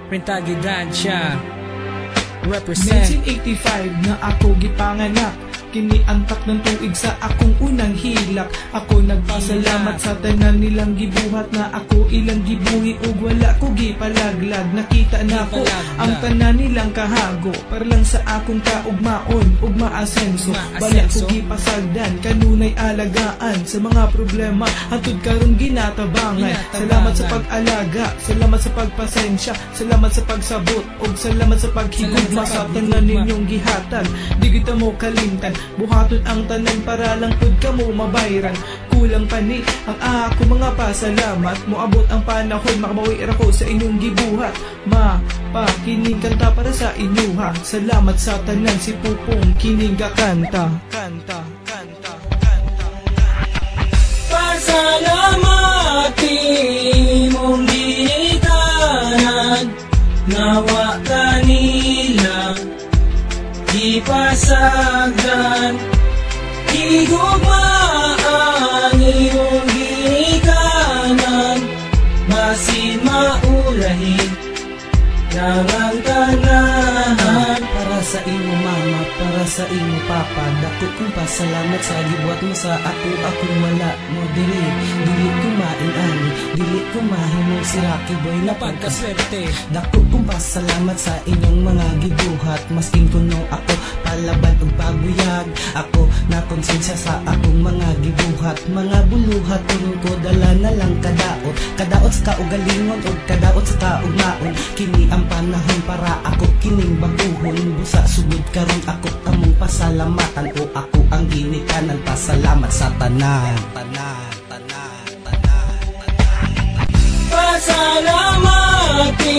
Rentagidad siya represent 1985 na ako gipanganak, kini antak ng tuig sa akong unang hilak. Ako nagpasalamat sa tanan nilang gibuhat, na ako ilang gibuhi ug wala ko gipalaglag. Nakita na ko ang tanan nilang kahago, para lang sa akong kaugmaon ug maasenso. Bala ko gipasagdan, kanunay alagaan sa mga problema hatud karon ginatabangan. Salamat sa pag-alaga, salamat sa pagpasensya, salamat sa pagsabot ug salamat sa paghigugma sa tanan ninyong gihatag. Di kita mo kalimtan, buhaton ang tanan para lang pud kamo mabayran. Kulang pa ni ang ako mga pasalamat, moabot ang panahon makabawi ra ko sa inyong gibuhat. Kining kanta para sa inyo ha. Salamat sa tanan, si Pupong kining kanta. Pasalamati mong ginikanan, nawa kanila ipasagdan, higugmaan iyong ginikanan, masin maulahin ng tanahan. Para sa imo mama, para sa imo papa, dako kong pasalamat sa gibuhat mo sa akong wala mo dili. Dili ko mainani, dili ko mahimong si Rocky Boy na pagkaswerte. Dako kong pasalamat sa inyong mga gibuhat, masking kuno ako palaban ug pabuyag. Ako na konsensya sa akong mga gibuhat, mga buluhat kuno ko dala na lang kadaot. Kadaot sa kaugalingon ug kadaot sa kaugmaon. Kini ang panahon para ako kining baguhon. Busa sugod karon ako among pasalamatan, o ako ang ginikanan. Pasalamat sa tanan. Pasalamati